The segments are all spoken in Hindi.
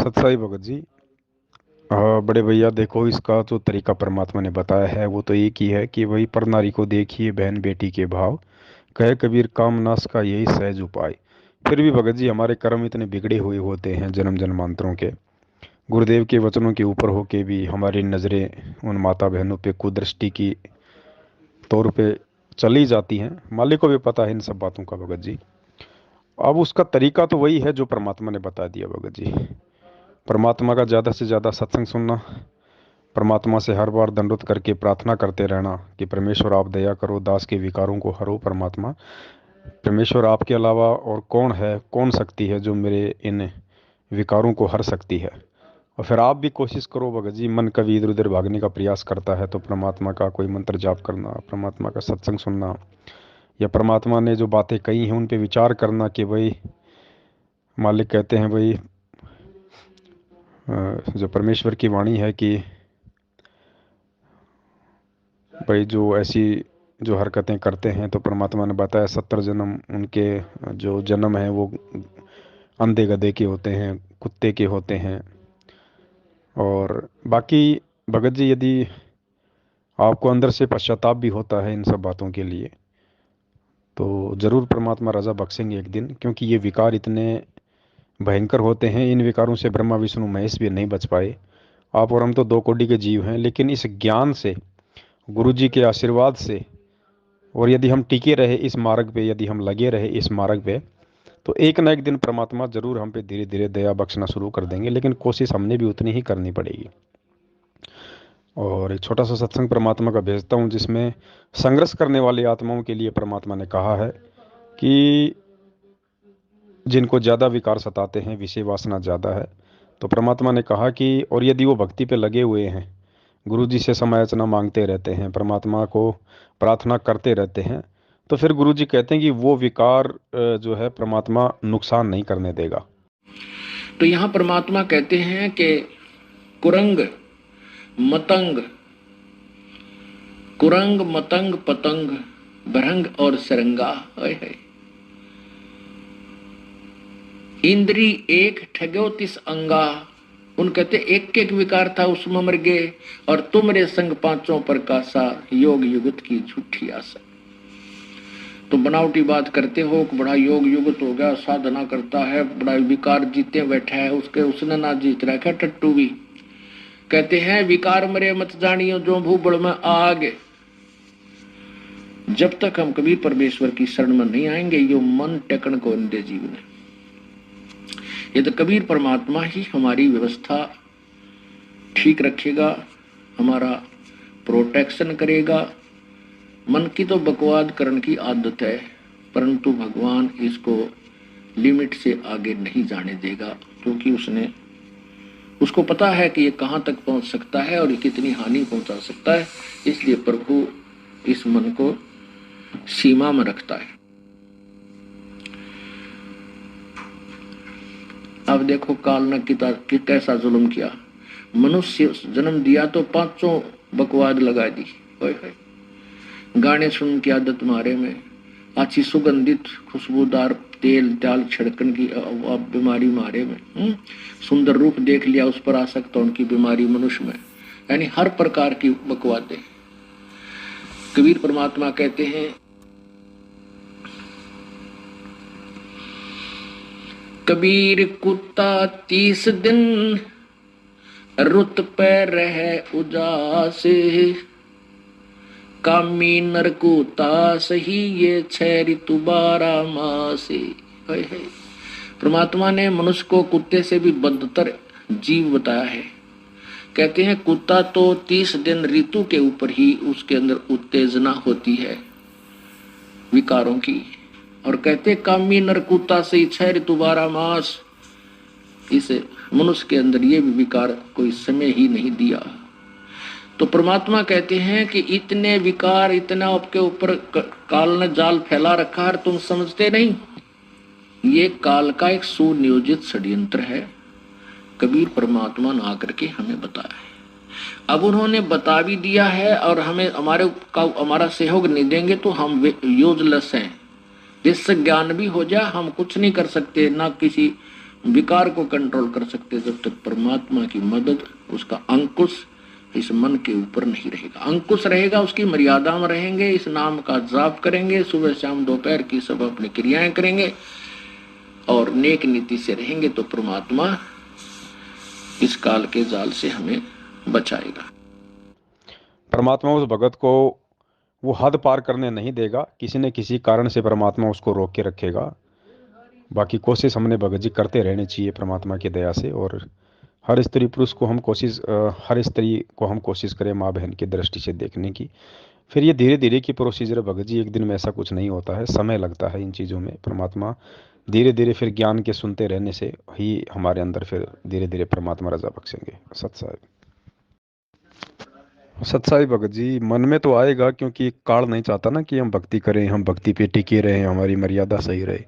सत्साई भगत जी। हाँ बड़े भैया, देखो इसका जो तरीका परमात्मा ने बताया है वो तो एक ही है कि वही पर नारी को देखिए बहन बेटी के भाव, कहे कबीर काम नाश का यही सहज उपाय। फिर भी भगत जी हमारे कर्म इतने बिगड़े हुए होते हैं जन्म जन्मांतरों के। गुरुदेव के वचनों के ऊपर होके भी हमारी नज़रें उन माता बहनों पे कुदृष्टि की तौर पे चली जाती हैं। मालिक को भी पता है इन सब बातों का भगत जी। अब उसका तरीका तो वही है जो परमात्मा ने बता दिया भगत जी। परमात्मा का ज़्यादा से ज़्यादा सत्संग सुनना, परमात्मा से हर बार दंडवत करके प्रार्थना करते रहना कि परमेश्वर आप दया करो, दास के विकारों को हरो परमात्मा। परमेश्वर आपके अलावा और कौन है, कौन शक्ति है जो मेरे इन विकारों को हर सकती है। और फिर आप भी कोशिश करो भगत जी, मन कभी इधर उधर भागने का प्रयास करता है तो परमात्मा का कोई मंत्र जाप करना, परमात्मा का सत्संग सुनना, या परमात्मा ने जो बातें कही हैं उन पे विचार करना कि भाई मालिक कहते हैं भाई, जो परमेश्वर की वाणी है कि भाई जो ऐसी जो हरकतें करते हैं तो परमात्मा ने बताया 70 जन्म उनके जो जन्म है वो अंधे गधे के होते हैं, कुत्ते के होते हैं। और बाकी भगत जी, यदि आपको अंदर से पश्चाताप भी होता है इन सब बातों के लिए तो ज़रूर परमात्मा रज़ा बख्शेंगे एक दिन, क्योंकि ये विकार इतने भयंकर होते हैं। इन विकारों से ब्रह्मा विष्णु महेश भी नहीं बच पाए। आप और हम तो दो कोटि के जीव हैं, लेकिन इस ज्ञान से, गुरु जी के आशीर्वाद से, और यदि हम टिके रहे इस मार्ग पे, यदि हम लगे रहे इस मार्ग पे, तो एक ना एक दिन परमात्मा जरूर हम पे धीरे धीरे दया बख्शना शुरू कर देंगे। लेकिन कोशिश हमने भी उतनी ही करनी पड़ेगी। और एक छोटा सा सत्संग परमात्मा का भेजता हूँ जिसमें संघर्ष करने वाली आत्माओं के लिए परमात्मा ने कहा है कि जिनको ज़्यादा विकार सताते हैं, विषय वासना ज़्यादा है, तो परमात्मा ने कहा कि और यदि वो भक्ति पे लगे हुए हैं, गुरु जी से समायाचना मांगते रहते हैं, परमात्मा को प्रार्थना करते रहते हैं, तो फिर गुरु जी कहते हैं कि वो विकार जो है परमात्मा नुकसान नहीं करने देगा। तो यहाँ परमात्मा कहते हैं कि कुरंग मतंग, कुरंग मतंग पतंग भरंग और सरंगा है इंद्री एक ठगो तिस अंगा। उन कहते एक एक विकार था उसमें मर गए, और तुमरे संग पांचों पर कासा योग युगत की झूठी आशा। तो बनावटी बात करते हो कि बड़ा योग युगत हो गया, साधना करता है, बड़ा विकार जीते बैठा है, उसके उसने ना जीत रखा टट्टू भी। कहते हैं विकार मरे मत जानियो जो भूबड़ में आग। जब तक हम कभी परमेश्वर की शरण में नहीं आएंगे यो मन टेकन को दे जीवन। ये तो कबीर परमात्मा ही हमारी व्यवस्था ठीक रखेगा, हमारा प्रोटेक्शन करेगा। मन की तो बकवाद करने की आदत है, परंतु भगवान इसको लिमिट से आगे नहीं जाने देगा, क्योंकि उसको पता है कि ये कहाँ तक पहुंच सकता है और कितनी हानि पहुंचा सकता है। इसलिए प्रभु इस मन को सीमा में रखता है। अब देखो काल ने कैसा जुल्म किया। मनुष्य जन्म दिया तो पांचों बकवाद लगा दी। गाने सुन की आदत मारे में, अच्छी सुगंधित खुशबूदार तेल त्याल छिड़कन की बीमारी मारे में, सुंदर रूप देख लिया उस पर आसक्त उनकी बीमारी मनुष्य में, यानी हर प्रकार की बकवादें। कबीर परमात्मा कहते हैं कबीर कुत्ता 30 दिन रुत पे रह उजास, कामी नरकुता सही ये 6 ऋतु 12 मास। परमात्मा ने मनुष्य को कुत्ते से भी बदतर जीव बताया है। कहते हैं कुत्ता तो 30 दिन ऋतु के ऊपर ही उसके अंदर उत्तेजना होती है विकारों की, और कहते कामी नरकुता से 6 ऋतु 12 मास। इस मनुष्य के अंदर ये भी विकार कोई समय ही नहीं दिया। तो परमात्मा कहते हैं कि इतने विकार, इतना आपके ऊपर काल ने जाल फैला रखा है, तुम समझते नहीं। ये काल का एक सुनियोजित षड्यंत्र है। कबीर परमात्मा ने आकर के हमें बताया है। अब उन्होंने बता भी दिया है और हमें हमारा सहयोग नहीं देंगे तो हम यूजलेस हैं। जिससे ज्ञान भी हो जाए हम कुछ नहीं कर सकते, ना किसी विकार को कंट्रोल कर सकते जब तक परमात्मा की मदद, उसका अंकुश इस मन के ऊपर नहीं रहेगा। अंकुश रहेगा, उसकी मर्यादा में रहेंगे, इस नाम का जाप करेंगे, सुबह शाम दोपहर की सब अपनी क्रियाएं करेंगे और नेक नीति से रहेंगे तो परमात्मा इस काल के जाल से हमें बचाएगा। परमात्मा उस भगत को वो हद पार करने नहीं देगा, किसी न किसी कारण से परमात्मा उसको रोक के रखेगा। बाकी कोशिश हमने भगत जी करते रहनी चाहिए परमात्मा की दया से। और हर स्त्री पुरुष को हम कोशिश हर स्त्री को हम कोशिश करें माँ बहन की दृष्टि से देखने की। फिर ये धीरे धीरे की प्रोसीजर है भगत जी, एक दिन में ऐसा कुछ नहीं होता है, समय लगता है इन चीज़ों में। परमात्मा धीरे धीरे फिर ज्ञान के सुनते रहने से ही हमारे अंदर फिर धीरे धीरे परमात्मा रजा बख्शेंगे। सत्साई सत्साई भगत जी, मन में तो आएगा क्योंकि काल नहीं चाहता ना कि हम भक्ति करें, हम भक्ति पे टिके रहें, हमारी मर्यादा सही रहे।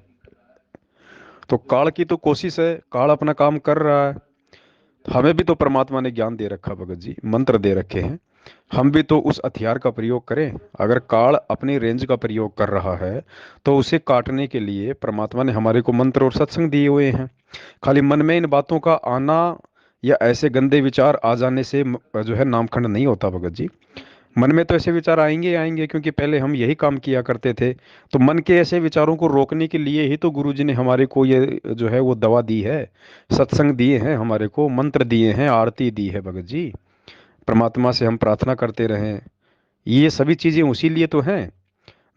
तो काल की तो कोशिश है, काल अपना काम कर रहा है। हमें भी तो परमात्मा ने ज्ञान दे रखा भगत जी, मंत्र दे रखे हैं, हम भी तो उस हथियार का प्रयोग करें। अगर काल अपनी रेंज का प्रयोग कर रहा है तो उसे काटने के लिए परमात्मा ने हमारे को मंत्र और सत्संग दिए हुए हैं। खाली मन में इन बातों का आना या ऐसे गंदे विचार आ जाने से जो है नामखंड नहीं होता भगत जी। मन में तो ऐसे विचार आएंगे आएंगे, क्योंकि पहले हम यही काम किया करते थे। तो मन के ऐसे विचारों को रोकने के लिए ही तो गुरु जी ने हमारे को ये जो है वो दवा दी है, सत्संग दिए हैं, हमारे को मंत्र दिए हैं, आरती दी है भगत जी। परमात्मा से हम प्रार्थना करते रहें, ये सभी चीजें उसी लिए तो हैं।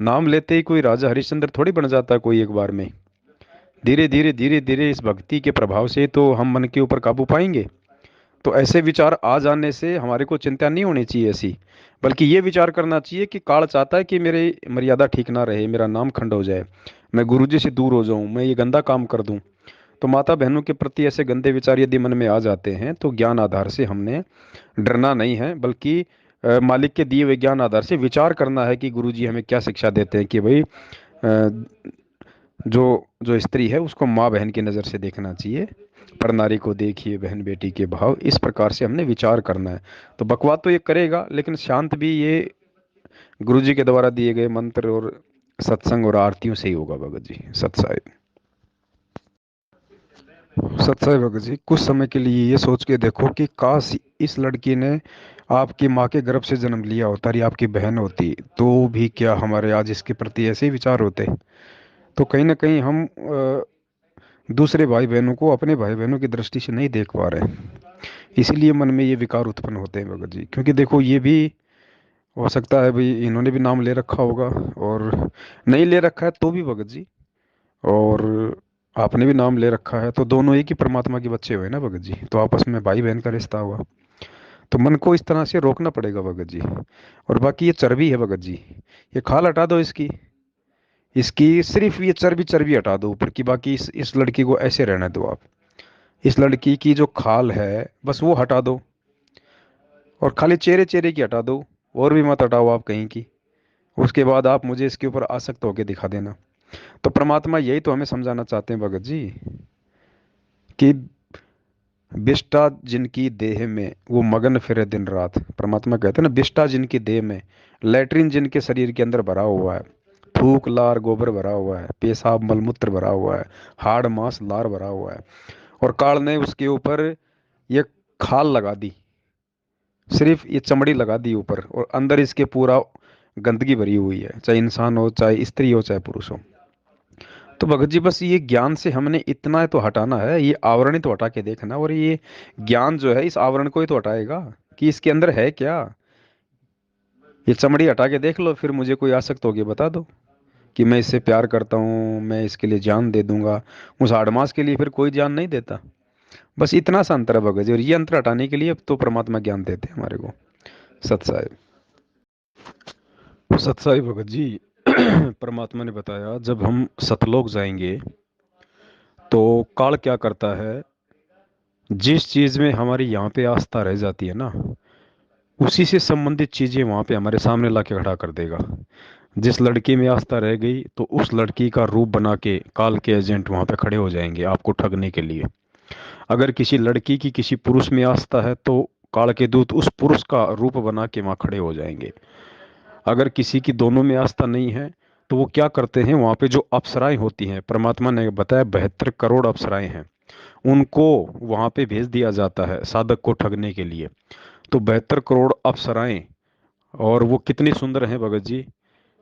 नाम लेते ही कोई राजा हरिश्चंद्र थोड़ी बन जाता कोई एक बार में। धीरे धीरे इस भक्ति के प्रभाव से तो हम मन के ऊपर काबू पाएंगे। तो ऐसे विचार आ जाने से हमारे को चिंता नहीं होनी चाहिए ऐसी, बल्कि ये विचार करना चाहिए कि काल चाहता है कि मेरी मर्यादा ठीक ना रहे, मेरा नाम खंड हो जाए, मैं गुरु जी से दूर हो जाऊं, मैं ये गंदा काम कर दूं। तो माता बहनों के प्रति ऐसे गंदे विचार यदि मन में आ जाते हैं तो ज्ञान आधार से हमने डरना नहीं है, बल्कि मालिक के दिए हुए ज्ञान आधार से विचार करना है कि गुरु जी हमें क्या शिक्षा देते हैं कि भाई जो जो स्त्री है उसको माँ बहन की नज़र से देखना चाहिए, पर नारी को देखिए बहन बेटी के भाव, इस प्रकार से हमने विचार करना है। तो बकवाद तो ये करेगा लेकिन शांत भी ये गुरु जी के द्वारा दिए गए मंत्र और सत्संग और आरतियों से ही होगा भगत जी। सत्साई सत्साई भगत जी, कुछ समय के लिए ये सोच के देखो कि काश इस लड़की ने आपकी माँ के गर्भ से जन्म लिया होता, ये आपकी बहन होती, तो भी क्या हमारे आज इसके प्रति ऐसे ही विचार होते। तो कहीं ना कहीं हम दूसरे भाई बहनों को अपने भाई बहनों की दृष्टि से नहीं देख पा रहे हैं, इसीलिए मन में ये विकार उत्पन्न होते हैं भगत जी। क्योंकि देखो ये भी हो सकता है भाई इन्होंने भी नाम ले रखा होगा, और नहीं ले रखा है तो भी भगत जी, और आपने भी नाम ले रखा है, तो दोनों एक ही परमात्मा के बच्चे हुए ना भगत जी, तो आपस में भाई बहन का रिश्ता हुआ। तो मन को इस तरह से रोकना पड़ेगा भगत जी। और बाकी ये चर्बी है भगत जी, ये खाल हटा दो इसकी, इसकी सिर्फ ये चर्बी चर्बी हटा दो ऊपर की, बाकी इस लड़की को ऐसे रहने दो आप। इस लड़की की जो खाल है बस वो हटा दो, और खाली चेहरे चेहरे की हटा दो, और भी मत हटाओ आप कहीं की। उसके बाद आप मुझे इसके ऊपर आसक्त होकर दिखा देना। तो परमात्मा यही तो हमें समझाना चाहते हैं भगत जी कि बिष्टा जिनकी देह में वो मगन फिरे दिन रात। परमात्मा कहते हैं ना, बिष्टा जिनकी देह में, लेटरिन जिनके शरीर के अंदर भरा हुआ है, थूक लार गोबर भरा हुआ है, पेशाब मलमूत्र भरा हुआ है, हाड़ मांस लार भरा हुआ है, और काल ने उसके ऊपर ये खाल लगा दी, सिर्फ ये चमड़ी लगा दी ऊपर, और अंदर इसके पूरा गंदगी भरी हुई है, चाहे इंसान हो, चाहे स्त्री हो, चाहे पुरुष हो। तो भगत जी बस ये ज्ञान से हमने इतना तो हटाना है, ये आवरण ही तो हटा के देखना, और ये ज्ञान जो है इस आवरण को ही तो हटाएगा कि इसके अंदर है क्या। ये चमड़ी हटा के देख लो, फिर मुझे कोई आसक्त होके बता दो कि मैं इससे प्यार करता हूँ, मैं इसके लिए जान दे दूंगा। उस आड़मास के लिए फिर कोई जान नहीं देता। बस इतना सा अंतर है भगत जी, और ये अंतर हटाने के लिए अब तो परमात्मा ज्ञान देते हैं हमारे को। सत्साई सत्साई भगत जी, परमात्मा ने बताया जब हम सतलोक जाएंगे तो काल क्या करता है, जिस चीज में हमारी यहाँ पे आस्था रह जाती है ना, उसी से संबंधित चीजें वहां पे हमारे सामने ला के खड़ा कर देगा। जिस लड़की में आस्था रह गई तो उस लड़की का रूप बना के काल के एजेंट वहां पे खड़े हो जाएंगे आपको ठगने के लिए। अगर किसी लड़की की किसी पुरुष में आस्था है तो काल के दूत उस पुरुष का रूप बना के वहां खड़े हो जाएंगे। अगर किसी की दोनों में आस्था नहीं है तो वो क्या करते हैं, वहां पे जो अप्सराएं होती हैं, परमात्मा ने बताया 72 करोड़ अप्सराएं हैं, उनको वहां पे भेज दिया जाता है साधक को ठगने के लिए। तो 72 करोड़ अप्सराएं, और वो कितनी सुंदर हैं भगत जी।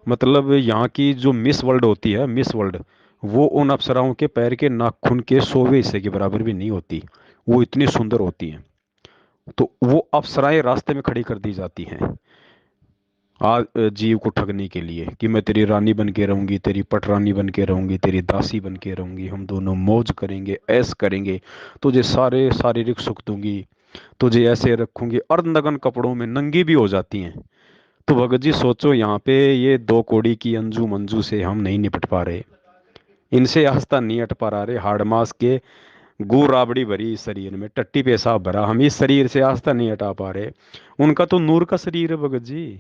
मतलब यहाँ की जो मिस वर्ल्ड होती है, मिस वर्ल्ड, वो उन अप्सराओं के पैर के नाखून के 100वें हिस्से के बराबर भी नहीं होती। वो इतनी सुंदर होती हैं। तो वो अप्सराएं रास्ते में खड़ी कर दी जाती हैं जीव को ठगने के लिए, कि मैं तेरी रानी बन के रहूंगी, तेरी पटरानी बन के रहूंगी, तेरी दासी बन के रहूंगी, हम दोनों मौज करेंगे, ऐश करेंगे, तुझे सारे शारीरिक सुख दूंगी, तुझे ऐसे रखूंगी। अर्धनग्न कपड़ों में नंगी भी हो जाती हैं। तो भगत जी सोचो, यहाँ पे ये 2 कौड़ी की अंजू मंजू से हम नहीं निपट पा रहे, इनसे आस्था नहीं हट पा रहे। हाड़ मास के गू राबड़ी भरी इस शरीर में, टट्टी पेशाब भरा, हम इस शरीर से आस्था नहीं हटा पा रहे। उनका तो नूर का शरीर है भगत जी,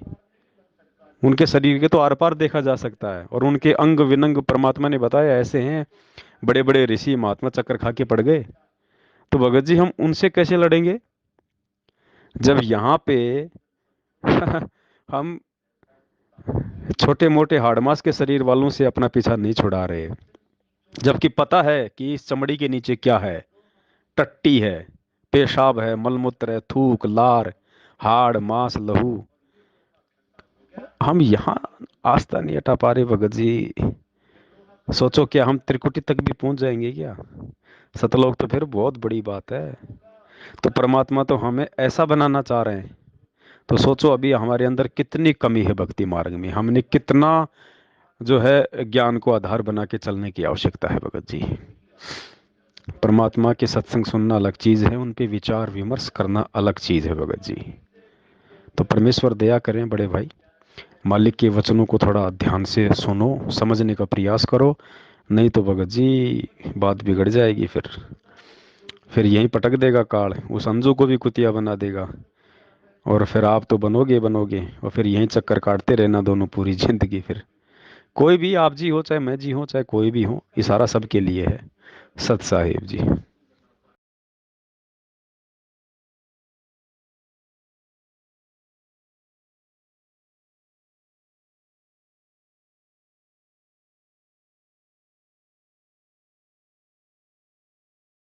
उनके शरीर के तो आर पार देखा जा सकता है, और उनके अंग विनंग परमात्मा ने बताया ऐसे हैं। बड़े बड़े ऋषि महात्मा चक्कर खा के पड़ गए। तो भगत जी हम उनसे कैसे लड़ेंगे जब यहाँ पे हम छोटे मोटे हाड़मास के शरीर वालों से अपना पीछा नहीं छुड़ा रहे, जबकि पता है कि इस चमड़ी के नीचे क्या है। टट्टी है, पेशाब है, मलमूत्र है, थूक, लार, हाड़ मांस, लहू। हम यहाँ आस्था नहीं हटा पा रहे भगत जी। सोचो, क्या हम त्रिकुटी तक भी पहुंच जाएंगे क्या? सतलोक तो फिर बहुत बड़ी बात है। तो परमात्मा तो हमें ऐसा बनाना चाह रहे हैं। तो सोचो अभी हमारे अंदर कितनी कमी है भक्ति मार्ग में, हमने कितना जो है ज्ञान को आधार बना के चलने की आवश्यकता है भगत जी। परमात्मा के सत्संग सुनना अलग चीज है, उन पे विचार विमर्श करना अलग चीज है भगत जी। तो परमेश्वर दया करें बड़े भाई, मालिक के वचनों को थोड़ा ध्यान से सुनो, समझने का प्रयास करो। नहीं तो भगत जी बात बिगड़ जाएगी। फिर यहीं पटक देगा काल, उस अंजू को भी कुतिया बना देगा, और फिर आप तो बनोगे बनोगे, और फिर यहीं चक्कर काटते रहना दोनों पूरी जिंदगी। फिर कोई भी, आप जी हो चाहे मैं जी हो चाहे कोई भी हो, इशारा सबके लिए है। सत साहिब जी।